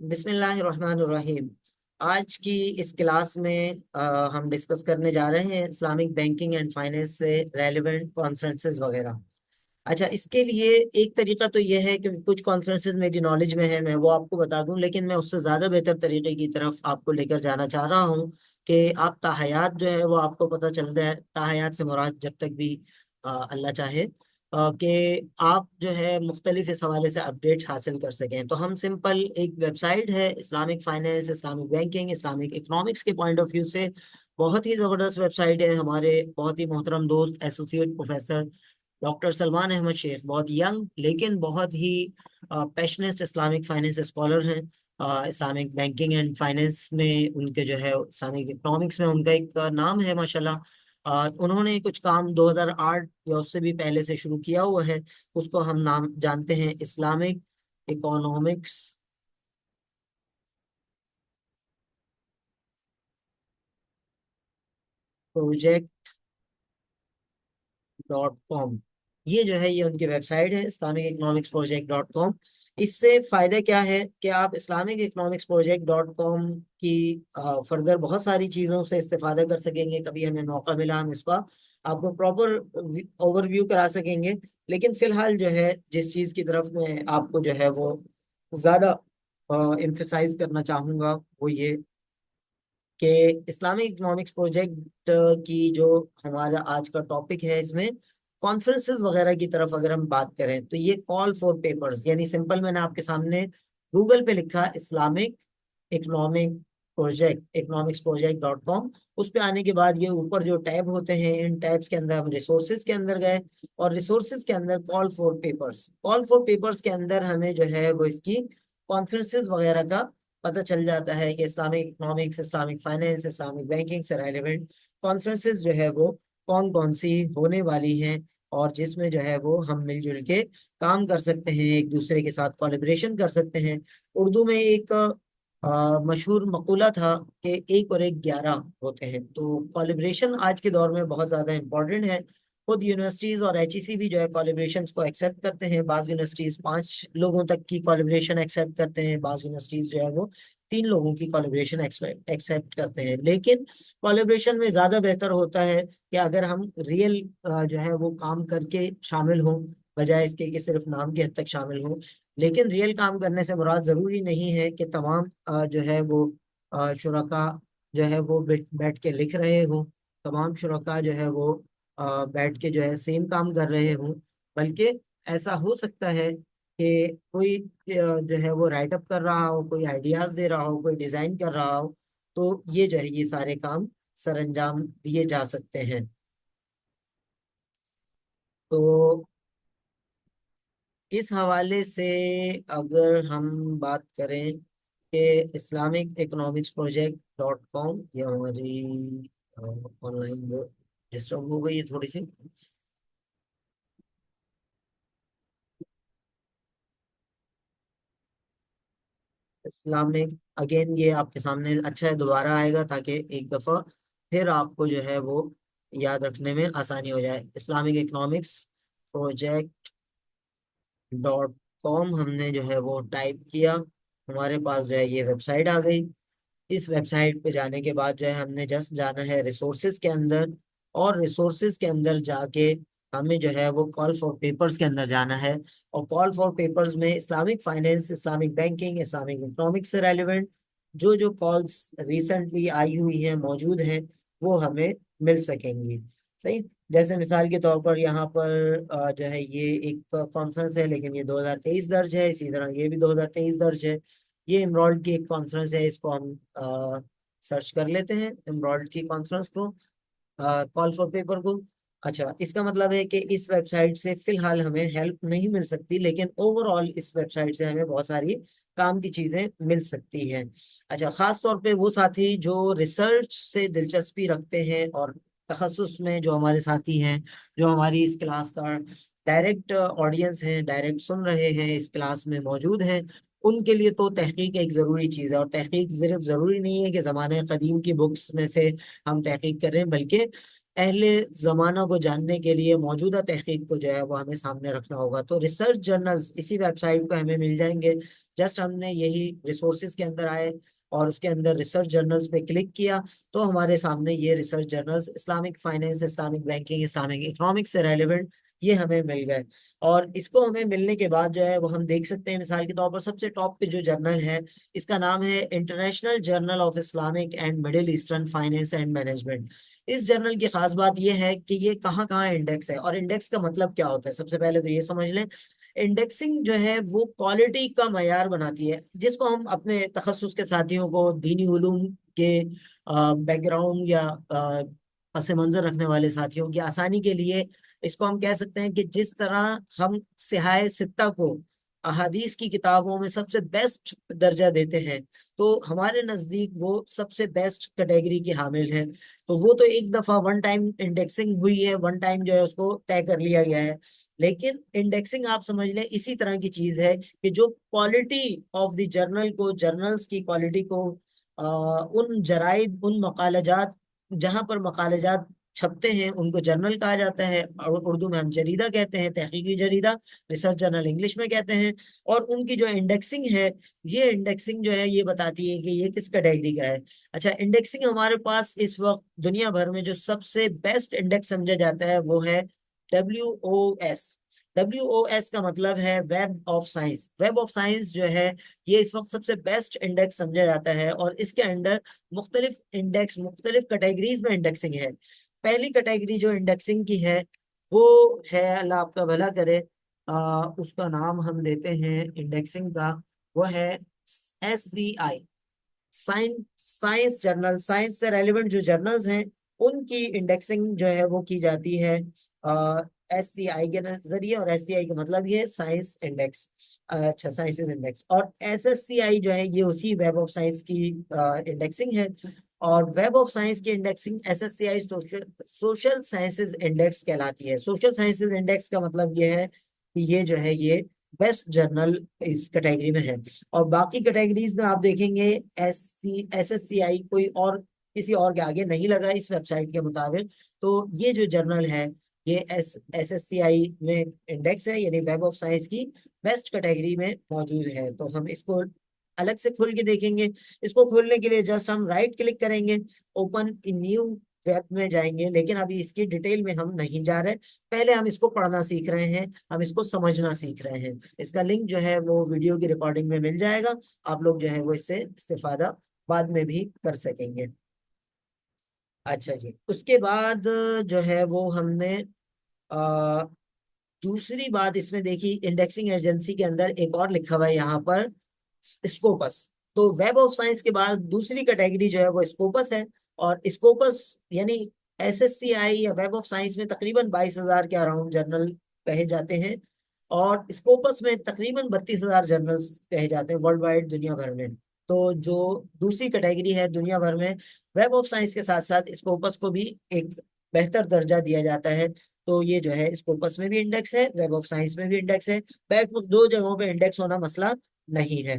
बिस्मिल्लाहिर्रहमानिर्रहीम। आज की इस क्लास में हम डिस्कस करने जा रहे हैं इस्लामिक बैंकिंग एंड फाइनेंस से रेलेवेंट कॉन्फ्रेंसेस वगैरह। अच्छा, इसके लिए एक तरीका तो ये है कि कुछ कॉन्फ्रेंसेस मेरी नॉलेज में है, मैं वो आपको बता दूं, लेकिन मैं उससे ज़्यादा बेहतर तरीके की तरफ आपको लेकर जाना चाह रहा हूँ कि आप ताहयात जो है वो आपको पता चल जाए। ताहयात से मुराद जब तक भी अल्लाह चाहे कि आप जो है मुख्तलिफ इस हवाले से अपडेट्स हासिल कर सकें। तो हम सिंपल एक वेबसाइट है Islamic finance, Islamic banking, Islamic economics के पॉइंट ऑफ व्यू से बहुत ही ज़बरदस्त वेबसाइट है। हमारे बहुत ही मोहतरम दोस्त associate professor doctor Salman Ahmad Sheikh बहुत यंग लेकिन बहुत ही पैशनेट इस्लामिक फाइनेंस स्कॉलर हैं। इस्लामिक बैंकिंग एंड फाइनेंस में उनके जो है इस्लामिक इकोनॉमिक्स में उनका एक नाम है माशाल्लाह। उन्होंने कुछ काम 2008 या उससे भी पहले से शुरू किया हुआ है। उसको हम नाम जानते हैं इस्लामिक इकोनॉमिक्स प्रोजेक्ट .com। ये जो है ये उनकी वेबसाइट है islamic-economics-project.com। इससे फायदा क्या है कि आप islamic-economics-project.com की फर्दर बहुत सारी चीज़ों से इस्तेफादा कर सकेंगे। कभी हमें मौका मिला हम इसका आपको प्रॉपर ओवरव्यू करा सकेंगे। लेकिन फिलहाल जो है जिस चीज़ की तरफ मैं आपको जो है वो ज़्यादा एम्फेसाइज करना चाहूँगा वो ये कि इस्लामिक इकोनॉमिक्स प्रोजेक्ट की जो हमारा आज का टॉपिक है, इसमें कॉन्फ्रेंसेस वगैरह की तरफ अगर हम बात करें तो ये कॉल फॉर पेपर्स, यानी सिंपल मैंने आपके सामने गूगल पे लिखा इस्लामिक इकोनॉमिक प्रोजेक्ट economics-project.com। उस पे आने के बाद ये ऊपर जो टैब होते हैं, इन टैब्स के अंदर हम रिसोर्सेज के अंदर गए और रिसोर्सेज के अंदर कॉल फॉर पेपर्स के अंदर हमें जो है वो इसकी कॉन्फ्रेंसेस वगैरह का पता चल जाता है कि Islamic economics, Islamic finance, Islamic banking से रेलेवेंट कॉन्फ्रेंसेस जो है वो कौन कौन सी होने वाली हैं और जिसमें जो है वो हम मिलजुल के काम कर सकते हैं, एक दूसरे के साथ कोलैबोरेशन कर सकते हैं। उर्दू में एक मशहूर मकूला था कि एक और एक 11 होते हैं। तो कोलैबोरेशन आज के दौर में बहुत ज़्यादा इम्पोर्टेंट है। खुद यूनिवर्सिटीज़ और एचईसी भी जो है कोलैबोरेशन को एक्सेप्ट करते हैं। बाज़ यूनिवर्सिटीज़ 5 लोगों तक की कोलैबोरेशन एक्सेप्ट करते हैं, बाज़ यूनिवर्सिटीज़ जो है वो 3 लोगों की कोलैबोरेशन एक्सेप्ट करते हैं। लेकिन कोलैबोरेशन में ज़्यादा बेहतर होता है कि अगर हम रियल जो है वो काम करके शामिल हों, बजाय इसके कि सिर्फ नाम की हद तक शामिल हों। लेकिन रियल काम करने से मुराद जरूरी नहीं है कि तमाम जो है वो शुरका जो है वो बैठ के लिख रहे हों, तमाम शुरका जो है वो बैठ के जो है सेम काम कर रहे हों। बल्कि ऐसा हो सकता है कि कोई जो है वो राइट अप कर रहा हो, कोई आइडियाज दे रहा हो, कोई डिजाइन कर रहा हो। तो ये जो है ये सारे काम सर अंजाम दिए जा सकते हैं। तो इस हवाले से अगर हम बात करें कि इस्लामिक इकोनॉमिक्स प्रोजेक्ट .com, ये हमारी ऑनलाइन वो डिस्टर्ब हो गई है थोड़ी सी। इस्लामिक, अगेन ये आपके सामने अच्छा है, दोबारा आएगा ताकि एक दफ़ा फिर आपको जो है वो याद रखने में आसानी हो जाए। इस्लामिक इकोनॉमिक्स प्रोजेक्ट .com हमने जो है वो टाइप किया, हमारे पास जो है ये वेबसाइट आ गई। इस वेबसाइट पे जाने के बाद जो है हमने जस्ट जाना है रिसोर्सेज के अंदर, और रिसोर्सेज के अंदर जाके हमें जो है वो कॉल फॉर पेपर्स के अंदर जाना है। और कॉल फॉर पेपर्स में Islamic finance, Islamic banking, Islamic economics से रेलिवेंट जो जो कॉल्स रिसेंटली आई हुई हैं, मौजूद हैं, वो हमें मिल सकेंगी। सही। जैसे मिसाल के तौर पर यहाँ पर जो है ये एक कॉन्फ्रेंस है, लेकिन ये 2023 दर्ज है, इसी तरह ये भी 2023 दर्ज है। ये इमराल्ड की एक कॉन्फ्रेंस है, इसको हम सर्च कर लेते हैं, इमराल्ड की कॉन्फ्रेंस को, कॉल फॉर पेपर को। अच्छा, इसका मतलब है कि इस वेबसाइट से फिलहाल हमें हेल्प नहीं मिल सकती, लेकिन ओवरऑल इस वेबसाइट से हमें बहुत सारी काम की चीजें मिल सकती हैं। अच्छा, खास तौर पे वो साथी जो रिसर्च से दिलचस्पी रखते हैं और तखस्सुस में जो हमारे साथी हैं, जो हमारी इस क्लास का डायरेक्ट ऑडियंस है, डायरेक्ट सुन रहे हैं, इस क्लास में मौजूद हैं, उनके लिए तो तहकीक एक ज़रूरी चीज़ है। और तहकीक सिर्फ ज़रूरी नहीं है कि ज़माने कदीम की बुक्स में से हम तहकीक कर रहे हैं, बल्कि अहले जमाना को जानने के लिए मौजूदा तहकीक को जो है वो हमें सामने रखना होगा। तो रिसर्च जर्नल्स इसी वेबसाइट पे हमें मिल जाएंगे। जस्ट हमने यही रिसोर्सेज के अंदर आए और उसके अंदर रिसर्च जर्नल्स पे क्लिक किया, तो हमारे सामने ये research journals Islamic finance, Islamic banking, Islamic economics से रेलिवेंट ये हमें मिल गए। और इसको हमें मिलने के बाद जो है वो हम देख सकते हैं, मिसाल के तौर पर सबसे टॉप पे जो जर्नल है इसका नाम है international journal of Islamic and middle eastern finance and management. इस जर्नल की खास बात यह है कि ये कहाँ कहाँ इंडेक्स है, और इंडेक्स का मतलब क्या होता है सबसे पहले तो ये समझ लें। इंडेक्सिंग जो है वो क्वालिटी का मयार बनाती है, जिसको हम अपने तखस्सुस के साथियों को दीनी उलूम के बैकग्राउंड या पस मंजर रखने वाले साथियों की आसानी के लिए इसको हम कह सकते हैं कि जिस तरह हम सिहाए सित्ता को अहादीस की किताबों में सबसे बेस्ट दर्जा देते हैं, तो हमारे नजदीक वो सबसे बेस्ट कैटेगरी की हामिल है। तो वो तो एक दफा वन टाइम इंडेक्सिंग हुई है, वन टाइम जो है उसको तय कर लिया गया है। लेकिन इंडेक्सिंग आप समझ लें इसी तरह की चीज है कि जो क्वालिटी ऑफ द जर्नल को, जर्नल्स की क्वालिटी को उन जराइद, उन मकालजात जहां पर मकालजात छपते हैं उनको जर्नल कहा जाता है, और उर्दू में हम जरीदा कहते हैं, तहकीकी जरीदा, रिसर्च जर्नल इंग्लिश में कहते हैं। और उनकी जो इंडेक्सिंग है, ये इंडेक्सिंग जो है ये बताती है कि ये किस कैटेगरी का है। अच्छा, इंडेक्सिंग हमारे पास इस वक्त दुनिया भर में जो सबसे बेस्ट इंडेक्स समझा जाता है वो है WOS। WOS का मतलब है web of science. Web of science जो है ये इस वक्त सबसे बेस्ट इंडेक्स समझा जाता है, और इसके अंडर मुख्तलिफ इंडेक्स, मुख्तलिफ कैटेगरीज में इंडेक्सिंग है। पहली कैटेगरी जो इंडेक्सिंग की है वो है, अल्लाह आपका भला करे, उसका नाम हम देते हैं इंडेक्सिंग का, वो है SCI, साइंस जर्नल। साइंस से रेलिवेंट जो जर्नल्स हैं उनकी इंडेक्सिंग जो है वो की जाती है SCI के जरिए। और SCI का मतलब ये साइंस इंडेक्स, अच्छा साइंसेस इंडेक्स। और SSCI जो है ये उसी वेब ऑफ साइंस की इंडेक्सिंग है। और वेब ऑफ साइंस की indexing SSCI social social sciences index कहलाती है। सोशल साइंसेज इंडेक्स का मतलब ये है कि ये जो है ये बेस्ट जर्नल इस कैटेगरी में है। और बाकी कैटेगरीज में आप देखेंगे SSCI कोई और किसी और के आगे नहीं लगा इस वेबसाइट के मुताबिक। तो ये जो जर्नल है ये SSCI में इंडेक्स है, यानी वेब ऑफ साइंस की बेस्ट कैटेगरी में मौजूद है। तो हम इसको अलग से खोल के देखेंगे। इसको खोलने के लिए जस्ट हम राइट क्लिक करेंगे, ओपन इन न्यू वेब में जाएंगे। लेकिन अभी इसकी डिटेल में हम नहीं जा रहे, पहले हम इसको पढ़ना सीख रहे हैं, हम इसको समझना सीख रहे हैं। इसका लिंक जो है वो वीडियो की रिकॉर्डिंग में मिल जाएगा, आप लोग जो है वो इससे इस्तेफादा बाद में भी कर सकेंगे। अच्छा जी, उसके बाद जो है वो हमने आ, दूसरी बात इसमें देखी, इंडेक्सिंग एजेंसी के अंदर एक और लिखा हुआ है यहाँ पर, स्कोपस। तो वेब ऑफ साइंस के बाद दूसरी कैटेगरी जो है वो स्कोपस है। और स्कोपस यानी SSCI या वेब ऑफ साइंस में तकरीबन 22,000 के अराउंड जर्नल कहे जाते हैं, और स्कोपस में तकरीबन 32,000 जर्नल्स कहे जाते हैं वर्ल्ड वाइड, दुनिया भर में। तो जो दूसरी कैटेगरी है दुनिया भर में, वेब ऑफ साइंस के साथ साथ स्कोपस को भी एक बेहतर दर्जा दिया जाता है। तो ये जो है स्कोपस में भी इंडेक्स है, वेब ऑफ साइंस में भी इंडेक्स है। बैक दो जगहों पे इंडेक्स होना मसला नहीं है।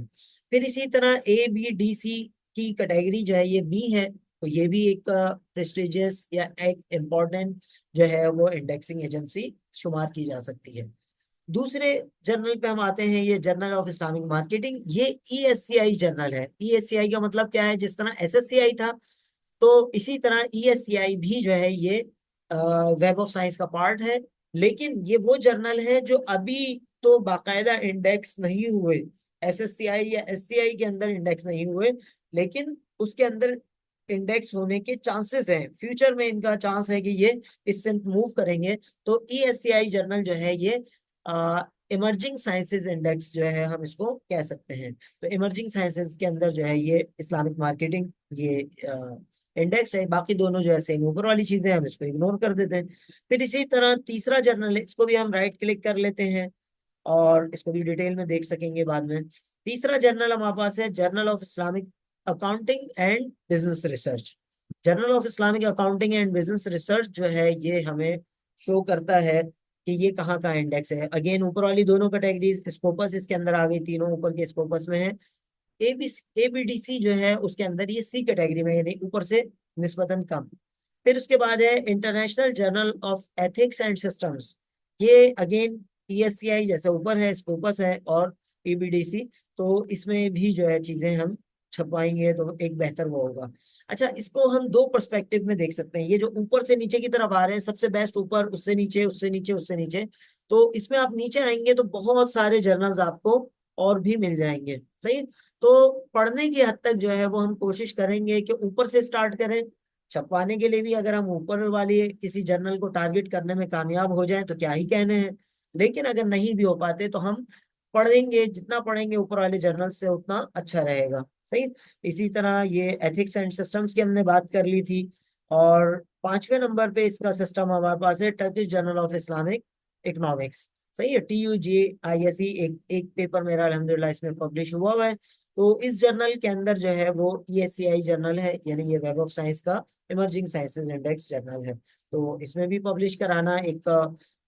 फिर इसी तरह ABDC की कैटेगरी जो है ये बी है, तो ये भी एक प्रेस्टिजियस या एक इम्पोर्टेंट जो है वो इंडेक्सिंग एजेंसी शुमार की जा सकती है। दूसरे जर्नल पे हम आते हैं, ये जर्नल ऑफ इस्लामिक मार्केटिंग। ये ESCI जर्नल है। ESCI का मतलब क्या है, जिस तरह SSCI था तो इसी तरह ESCI भी जो है ये वेब ऑफ साइंस का पार्ट है। लेकिन ये वो जर्नल है जो अभी तो बाकायदा इंडेक्स नहीं हुए, SSCI या SCI के अंदर इंडेक्स नहीं हुए, लेकिन उसके अंदर इंडेक्स होने के चांसेस हैं। फ्यूचर में इनका चांस है कि ये इससे मूव करेंगे। तो ESCI जर्नल जो है ये इमर्जिंग साइंसेज इंडेक्स जो है हम इसको कह सकते हैं। तो इमर्जिंग साइंसेज के अंदर जो है ये इस्लामिक मार्केटिंग ये इंडेक्स है। बाकी दोनों जो है सेम ऊपर वाली चीजें, हम इसको इग्नोर कर देते हैं। फिर इसी तरह तीसरा जर्नल है, इसको भी हम राइट क्लिक कर लेते हैं और इसको भी डिटेल में देख सकेंगे बाद में। तीसरा जर्नल हमारे पास है journal of Islamic accounting and business research. Journal of Islamic accounting and business research जो है ये हमें शो करता है कि ये कहाँ का इंडेक्स है। अगेन ऊपर वाली दोनों कैटेगरीज स्कोपस इसके अंदर आ गई, तीनों ऊपर के स्कोपस में है। ABDC जो है उसके अंदर ये C कैटेगरी में, यानी ऊपर से निस्बतन कम। फिर उसके बाद है international journal of ethics and systems. ये अगेन ESCI जैसे ऊपर है, स्कोपस है और PBDC। तो इसमें भी जो है चीजें हम छपवाएंगे तो एक बेहतर वो होगा। अच्छा, इसको हम दो पर्सपेक्टिव में देख सकते हैं। ये जो ऊपर से नीचे की तरफ आ रहे हैं, सबसे बेस्ट ऊपर, उससे नीचे, उससे नीचे, उससे नीचे। तो इसमें आप नीचे आएंगे तो बहुत सारे जर्नल्स आपको और भी मिल जाएंगे। सही। तो पढ़ने की हद तक जो है वो हम कोशिश करेंगे कि ऊपर से स्टार्ट करें। छपवाने के लिए भी अगर हम ऊपर वाली किसी जर्नल को टारगेट करने में कामयाब हो जाएं तो क्या ही कहने हैं। लेकिन अगर नहीं भी हो पाते तो हम पढ़ेंगे, जितना पढ़ेंगे ऊपर वाले जर्नल से उतना अच्छा रहेगा। सही। इसी तरह ये एथिक्स एंड सिस्टम्स की हमने बात कर ली थी। और पांचवें नंबर पे इसका सिस्टम हमारे पास है Turkish journal of Islamic economics. सही है, TUJISE। एक एक पेपर मेरा अल्हम्दुलिल्लाह इसमें पब्लिश हुआ है। तो इस जर्नल के अंदर जो है वो ESCI जर्नल है, यानी ये वेब ऑफ साइंस का इमर्जिंग साइंसेज इंडेक्स जर्नल है। तो इसमें भी पब्लिश कराना एक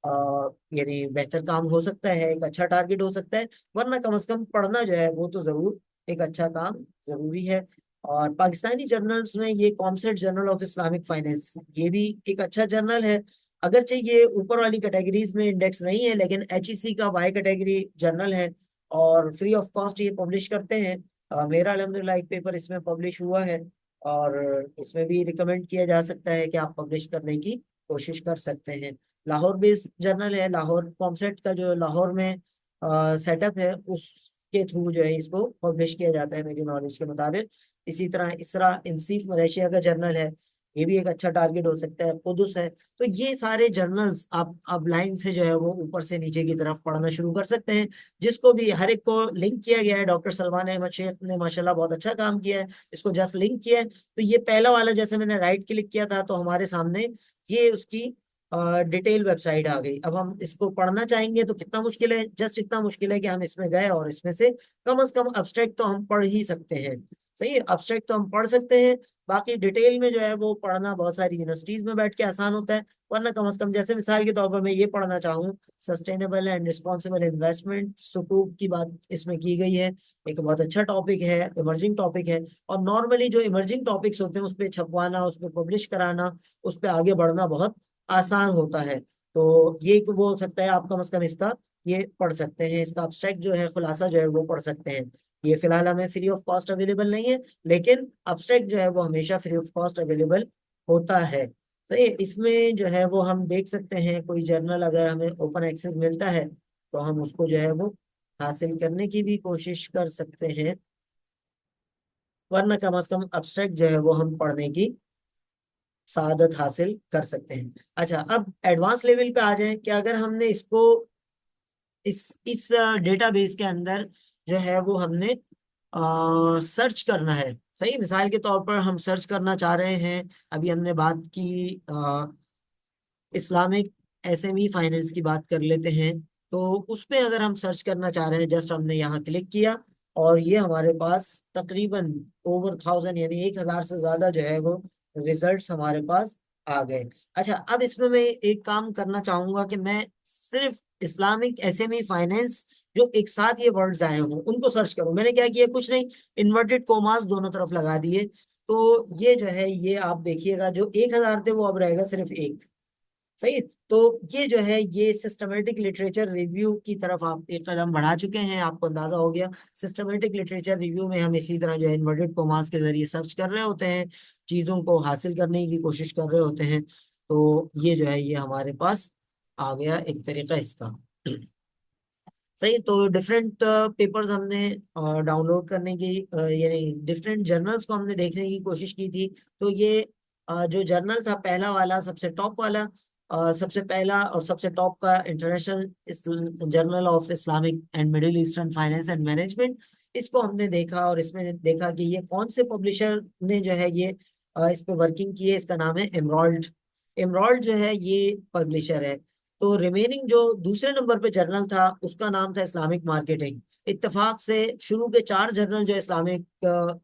यानी बेहतर काम हो सकता है, एक अच्छा टारगेट हो सकता है। वरना कम से कम पढ़ना जो है वो तो जरूर एक अच्छा काम जरूरी है। और पाकिस्तानी जर्नल्स में ये COMSATS journal of Islamic finance, ये भी एक अच्छा जर्नल है। अगरचे ये ऊपर वाली कैटेगरीज में इंडेक्स नहीं है, लेकिन HEC का Y कैटेगरी जर्नल है और फ्री ऑफ कॉस्ट ये पब्लिश करते हैं। मेरा अल्हम्दुलिल्लाह एक पेपर इसमें पब्लिश हुआ है और इसमें भी रिकमेंड किया जा सकता है कि आप पब्लिश करने की कोशिश कर सकते हैं। लाहौर बेस्ड जर्नल है, लाहौर कॉमसेट का जो लाहौर में सेटअप है उसके थ्रू जो है इसको पब्लिश किया जाता है मेरी नॉलेज के मुताबिक। इसी तरह इसरा इंसीफ मलेशिया का जर्नल है, ये भी एक अच्छा टारगेट हो सकता है। कुदस है। तो ये सारे जर्नल्स आप अब लाइन से जो है वो ऊपर से नीचे की तरफ पढ़ना शुरू कर सकते हैं। जिसको भी हर एक को लिंक किया गया है, डॉक्टर सलमान अहमद शेख ने माशाल्लाह बहुत अच्छा काम किया है, इसको जस्ट लिंक किया है। तो ये पहला वाला जैसे मैंने राइट क्लिक किया था तो हमारे सामने ये उसकी डिटेल वेबसाइट आ गई। अब हम इसको पढ़ना चाहेंगे तो कितना मुश्किल है, जस्ट इतना मुश्किल है कि हम इसमें गए और इसमें से कम अब्स्ट्रैक्ट तो हम पढ़ ही सकते हैं। सही है, अब्स्ट्रैक्ट तो हम पढ़ सकते हैं। बाकी डिटेल में जो है वो पढ़ना बहुत सारी यूनिवर्सिटीज में बैठ के आसान होता है। वरना कम से कम जैसे मिसाल के तौर पर मैं ये पढ़ना चाहूँ, सस्टेनेबल एंड रिस्पॉन्सिबल इन्वेस्टमेंट सुकूक की बात इसमें की गई है। एक बहुत अच्छा टॉपिक है, इमर्जिंग टॉपिक है। और नॉर्मली जो इमर्जिंग टॉपिक्स होते हैं उस पर छपवाना, उस पर पब्लिश कराना, उस पर आगे बढ़ना बहुत आसान होता है। तो ये एक वो हो सकता है, आप कम से कम इसका ये पढ़ सकते हैं, इसका अब्स्ट्रैक्ट जो है, खुलासा जो है वो पढ़ सकते हैं। ये फिलहाल हमें फ्री ऑफ कॉस्ट अवेलेबल नहीं है, लेकिन अब्स्ट्रैक्ट जो है वो हमेशा फ्री ऑफ कॉस्ट अवेलेबल होता है। तो ये इसमें जो है वो हम देख सकते हैं, कोई जर्नल अगर हमें ओपन एक्सेस मिलता है तो हम उसको जो है वो हासिल करने की भी कोशिश कर सकते हैं। वरना कम से कम अब्स्ट्रैक्ट जो है वो हम पढ़ने की सादत हासिल कर सकते हैं। अच्छा, अब एडवांस लेवल पे आ जाएं कि अगर हमने इसको इस डेटाबेस के अंदर जो है वो हमने सर्च करना है। सही, मिसाल के तौर पर हम सर्च करना चाह रहे हैं। अभी हमने बात की इस्लामिक SME फाइनेंस की बात कर लेते हैं। तो उस पे अगर हम सर्च करना चाह रहे हैं, जस्ट हमने यहाँ क्लिक किया और ये हमारे पास तकरीबन ओवर 1000 यानी 1000 से ज्यादा जो है वो रिजल्ट्स हमारे पास आ गए। अच्छा, अब इसमें मैं एक काम करना चाहूंगा कि मैं सिर्फ इस्लामिक SME फाइनेंस जो एक साथ ये वर्ड्स आए हों उनको सर्च करूं। मैंने क्या किया, कुछ नहीं, इन्वर्टेड कोमास दोनों तरफ लगा दिए। तो ये जो है ये आप देखिएगा, जो 1000 थे वो अब रहेगा सिर्फ एक। सही है? तो ये जो है ये सिस्टमेटिक लिटरेचर रिव्यू की तरफ आप एक कदम बढ़ा चुके हैं, आपको अंदाजा हो गया। सिस्टमेटिक लिटरेचर रिव्यू में हम इसी तरह जो है इन्वर्टेड कॉमास के जरिए सर्च कर रहे होते हैं, चीजों को हासिल करने की कोशिश कर रहे होते हैं। तो ये जो है ये हमारे पास आ गया एक तरीका इसका। सही। तो डिफरेंट पेपर्स हमने डाउनलोड करने की यानी डिफरेंट जर्नल्स को हमने देखने की कोशिश की थी। तो ये जो जर्नल था पहला वाला, सबसे टॉप वाला, सबसे पहला और सबसे टॉप का international journal of Islamic and middle eastern finance and management, इसको हमने देखा और इसमें देखा कि ये कौन से पब्लिशर ने जो है ये इस पे वर्किंग की है। इसका नाम है एमरॉल्ड। एमरॉल्ड जो है ये पब्लिशर है। तो रिमेनिंग जो दूसरे नंबर पे जर्नल था उसका नाम था इस्लामिक मार्केटिंग। इत्तेफाक से शुरू के 4 जर्नल जो इस्लामिक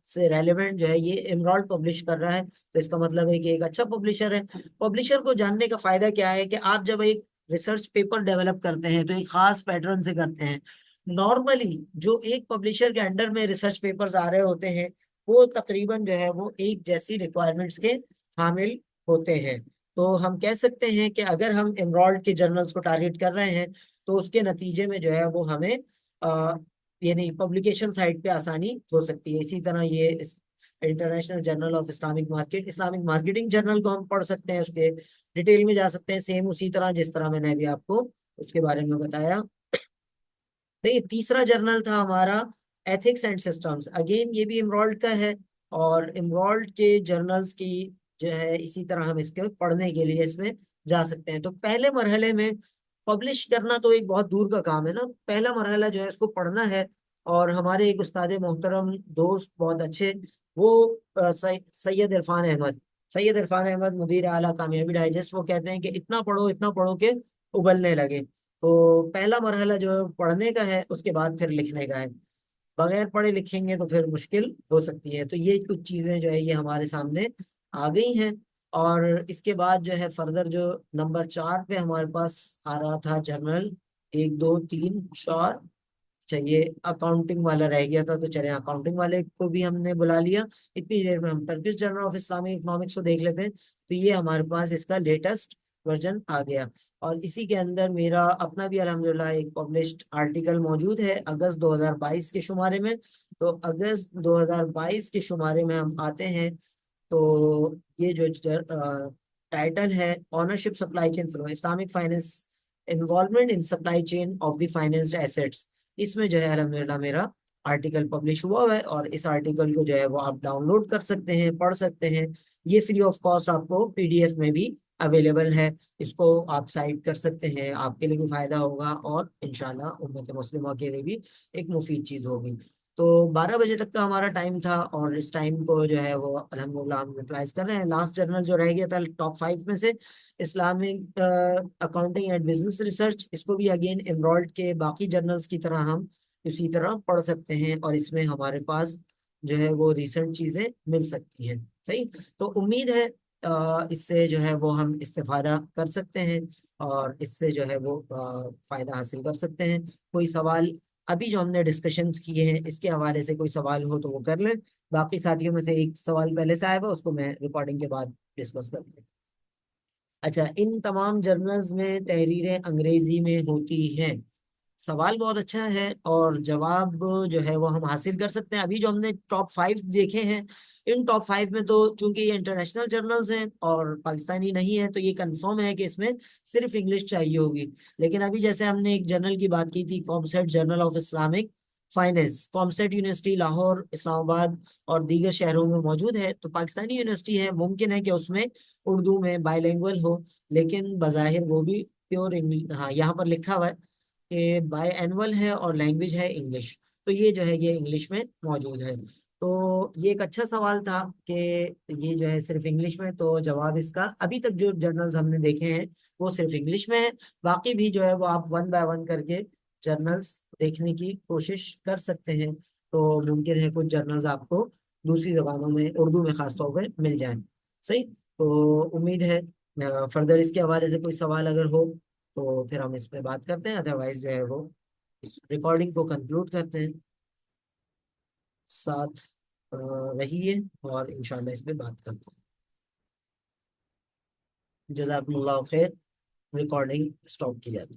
से रेलेवेंट जो है ये एमरॉल्ड पब्लिश कर रहा है। तो इसका मतलब है कि एक अच्छा पब्लिशर है। पब्लिशर को जानने का फायदा क्या है कि आप जब एक रिसर्च पेपर डेवलप करते हैं तो एक खास पैटर्न से करते हैं। नॉर्मली जो एक पब्लिशर के अंडर में रिसर्च पेपर्स आ रहे होते हैं वो तकरीबन जो है वो एक जैसी रिक्वायरमेंट्स के हामिल होते हैं। तो हम कह सकते हैं कि अगर हम एमरॉल्ड के जर्नल्स को टारगेट कर रहे हैं तो उसके नतीजे में जो है वो हमें अ, यानी पब्लिकेशन साइट पे आसानी हो सकती है। इसी तरह ये international journal of Islamic marketing journal को हम पढ़ सकते हैं, उसके डिटेल में जा सकते हैं, सेम उसी तरह जिस तरह मैंने अभी आपको उसके बारे में बताया। नहीं, तीसरा जर्नल था हमारा एथिक्स एंड सिस्टम्स। अगेन ये भी इमरोल्ड का है, और इमरोल्ड के जर्नल्स की जो है इसी तरह हम इसके पढ़ने के लिए इसमें जा सकते हैं। तो पहले मरहले में पब्लिश करना तो एक बहुत दूर का काम है ना, पहला मरहला जो है इसको पढ़ना है। और हमारे एक उस्ताद मोहतरम दोस्त बहुत अच्छे, वो सैयद इरफान अहमद, मुदीर आला कामयाबी डाइजेस्ट, वो कहते हैं कि इतना पढ़ो के उबलने लगे। तो पहला मरहला जो है पढ़ने का है, उसके बाद फिर लिखने का है। बगैर पढ़े लिखेंगे तो फिर मुश्किल हो सकती है। तो ये कुछ चीजें जो है ये हमारे सामने आ गई हैं। और इसके बाद जो है फर्दर जो नंबर 4 पे हमारे पास आ रहा था जर्नल, 1 2 3 4, चाहिए अकाउंटिंग वाला रह गया था, तो चले अकाउंटिंग वाले को भी हमने बुला लिया। इतनी देर में हम Turkish journal of Islamic economics को देख लेते हैं। तो ये हमारे पास इसका लेटेस्ट वर्जन आ गया। और इसी के अंदर मेरा अपना भी अल्हम्दुलिल्लाह एक पब्लिश्ड आर्टिकल मौजूद है अगस्त 2022 के शुमारे में। तो अगस्त 2022 के शुमारे में हम आते हैं, तो ये जो टाइटल है ownership supply chain flow Islamic finance involvement in supply chain of the financed assets, इसमें जो है अल्हम्दुलिल्लाह मेरा आर्टिकल पब्लिश हुआ है। और इस आर्टिकल को जो है वो आप डाउनलोड कर सकते हैं, पढ़ सकते हैं। ये फ्री ऑफ कॉस्ट आपको पीडीएफ में भी अवेलेबल है। इसको आप साइट कर सकते हैं, आपके लिए भी फायदा होगा और इंशाल्लाह उम्मत मुस्लिमा के लिए भी एक मुफीद चीज होगी। तो 12 बजे तक का हमारा टाइम था, और इस टाइम को जो है वो अल्हम्दुलिल्लाह हम यूटिलाइज कर रहे हैं। लास्ट जर्नल जो रह गया था टॉप 5 में से, Islamic accounting and business research, इसको भी अगेन एमरोल्ड के बाकी जर्नल्स की तरह हम उसी तरह पढ़ सकते हैं, और इसमें हमारे पास जो है वो रिसेंट चीजें मिल सकती हैं। सही। तो उम्मीद है इससे जो है वो हम इस्तेफादा कर सकते हैं, और इससे जो है वो फायदा हासिल कर सकते हैं। कोई सवाल अभी जो हमने डिस्कशन किए हैं इसके हवाले से कोई सवाल हो तो वो कर लें। बाकी साथियों में से एक सवाल पहले से आया हुआ, उसको मैं रिकॉर्डिंग के बाद डिस्कस कर लूँ। अच्छा, इन तमाम जर्नल्स में तहरीरें अंग्रेजी में होती हैं। सवाल बहुत अच्छा है, और जवाब जो है वो हम हासिल कर सकते हैं। अभी जो हमने टॉप 5 देखे हैं, इन टॉप 5 में तो चूंकि ये इंटरनेशनल जर्नल्स हैं और पाकिस्तानी नहीं है, तो ये कंफर्म है कि इसमें सिर्फ इंग्लिश चाहिए होगी। लेकिन अभी जैसे हमने एक जर्नल की बात की थी, COMSATS journal of Islamic finance, COMSATS university Lahore, Islamabad और दीगर शहरों में मौजूद है। तो पाकिस्तानी यूनिवर्सिटी है, मुमकिन है कि उसमें उर्दू में बाइलिंगुअल हो, लेकिन बज़ाहिर वो भी प्योर इंग्लिश, हाँ यहाँ पर लिखा हुआ है कि बाय एनुअल है और लैंग्वेज है इंग्लिश। तो ये जो है ये इंग्लिश में मौजूद है। तो ये एक अच्छा सवाल था कि ये जो है सिर्फ इंग्लिश में, तो जवाब इसका अभी तक जो जर्नल्स हमने देखे हैं वो सिर्फ इंग्लिश में है। बाकी भी जो है वो आप वन बाय वन करके जर्नल्स देखने की कोशिश कर सकते हैं। तो मुमकिन है कुछ जर्नल्स आपको दूसरी जबानों में, उर्दू में खास तौर पे मिल जाए। सही। तो उम्मीद है फर्दर इसके हवाले से कोई सवाल अगर हो तो फिर हम इस पे बात करते हैं, अदरवाइज जो है वो रिकॉर्डिंग को कंक्लूड करते हैं। साथ रहिए और इंशाल्लाह इस पे बात करते हैं। जज़ाकुमुल्लाह खैर। रिकॉर्डिंग स्टॉप की जाती है।